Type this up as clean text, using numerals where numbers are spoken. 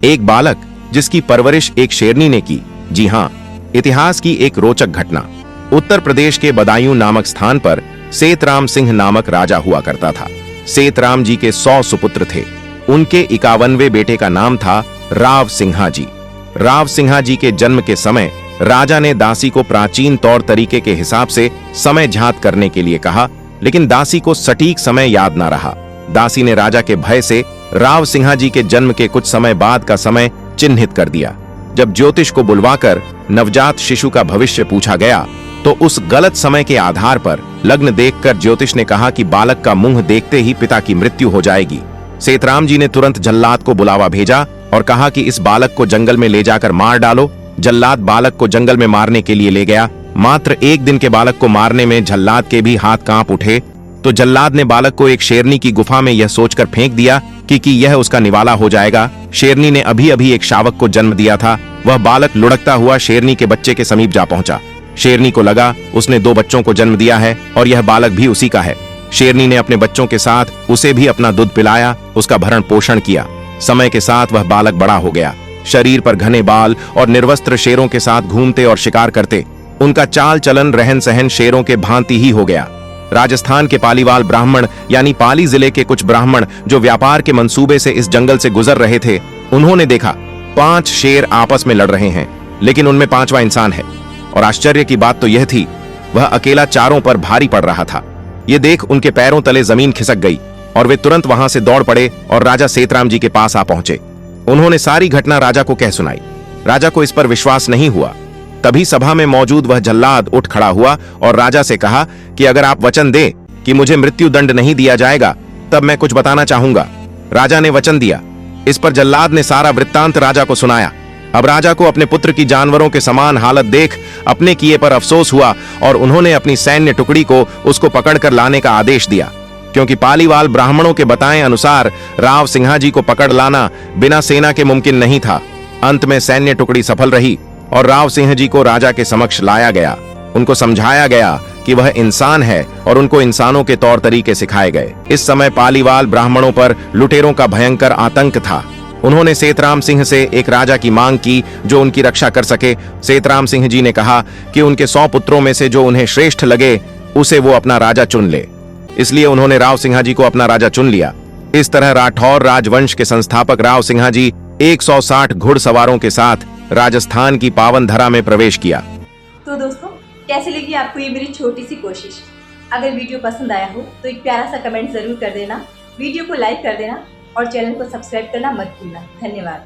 एक बालक जिसकी परवरिश एक शेरनी ने की। जी हाँ, इतिहास की एक रोचक घटना। उत्तर प्रदेश के बदायूं नामक स्थान पर सेतराम सिंह नामक राजा हुआ करता था। सेतराम जी के 100 सुपुत्र थे। उनके 51वें बेटे का नाम था राव सिंहा जी। राव सिंहा जी के जन्म के समय राजा ने दासी को प्राचीन तौर तरीके के हिसाब से समय झात करने के लिए कहा, लेकिन दासी को सटीक समय याद ना रहा। दासी ने राजा के भय से राव सिंहा जी के जन्म के कुछ समय बाद का समय चिन्हित कर दिया। जब ज्योतिष को बुलवाकर नवजात शिशु का भविष्य पूछा गया तो उस गलत समय के आधार पर लग्न देखकर ज्योतिष ने कहा कि बालक का मुंह देखते ही पिता की मृत्यु हो जाएगी। सेतराम जी ने तुरंत जल्लाद को बुलावा भेजा और कहा कि इस बालक को जंगल में ले जाकर मार डालो। जल्लाद बालक को जंगल में मारने के लिए ले गया। मात्र एक दिन के बालक को मारने में जल्लाद के भी हाथ कांप उठे, तो जल्लाद ने बालक को एक शेरनी की गुफा में यह सोचकर फेंक दिया कि यह उसका निवाला हो जाएगा। शेरनी ने अभी अभी एक शावक को जन्म दिया था। वह बालक लुढ़कता हुआ शेरनी के बच्चे के समीप जा पहुंचा। शेरनी को लगा उसने 2 बच्चों को जन्म दिया है और यह बालक भी उसी का है। शेरनी ने अपने बच्चों के साथ उसे भी अपना दूध पिलाया, उसका भरण पोषण किया। समय के साथ वह बालक बड़ा हो गया। शरीर पर घने बाल और निर्वस्त्र शेरों के साथ घूमते और शिकार करते। उनका चाल चलन रहन सहन शेरों के भांति ही हो गया। राजस्थान के पालीवाल ब्राह्मण यानी पाली जिले के कुछ ब्राह्मण जो व्यापार के मंसूबे से इस जंगल से गुजर रहे थे, उन्होंने देखा 5 शेर आपस में लड़ रहे हैं, लेकिन उनमें 5वां इंसान है। और आश्चर्य की बात तो यह थी, वह अकेला चारों पर भारी पड़ रहा था। ये देख उनके पैरों तले जमीन खिसक गई और वे तुरंत वहां से दौड़ पड़े और राजा सेतराम जी के पास आ पहुंचे। उन्होंने सारी घटना राजा को कह सुनाई। राजा को इस पर विश्वास नहीं हुआ। तभी सभा में मौजूद वह जल्लाद उठ खड़ा हुआ और राजा से कहा कि अगर आप वचन दें कि मुझे मृत्यु दंड नहीं दिया जाएगा, तब मैं कुछ बताना चाहूंगा। राजा ने वचन दिया। इस पर जल्लाद ने सारा वृत्तांत राजा को सुनाया। अब राजा को अपने पुत्र की जानवरों के समान हालत देख अपने किए पर अफसोस हुआ और उन्होंने अपनी सैन्य टुकड़ी को उसको पकड़कर लाने का आदेश दिया, क्योंकि पालीवाल ब्राह्मणों के बताए अनुसार राव सिंहा जी को पकड़ लाना बिना सेना के मुमकिन नहीं था। अंत में सैन्य टुकड़ी सफल रही और राव सिंह जी को राजा के समक्ष लाया गया। उनको समझाया गया कि वह इंसान है और उनको इंसानों के तौर तरीके सिखाए गए। इस समय पालीवाल ब्राह्मणों पर लुटेरों का भयंकर आतंक था। उन्होंने सेतराम सिंह से एक राजा की मांग की जो उनकी रक्षा कर सके। सेतराम सिंह जी ने कहा कि उनके 100 पुत्रों में से जो उन्हें श्रेष्ठ लगे उसे वो अपना राजा चुन ले। इसलिए उन्होंने राव सिंहा जी को अपना राजा चुन लिया। इस तरह राठौर राजवंश के संस्थापक राव सिंहा जी 160 घुड़सवारों के साथ राजस्थान की पावन धरा में प्रवेश किया। तो दोस्तों, कैसी लगी आपको ये मेरी छोटी सी कोशिश? अगर वीडियो पसंद आया हो तो एक प्यारा सा कमेंट जरूर कर देना, वीडियो को लाइक कर देना और चैनल को सब्सक्राइब करना मत भूलना। धन्यवाद।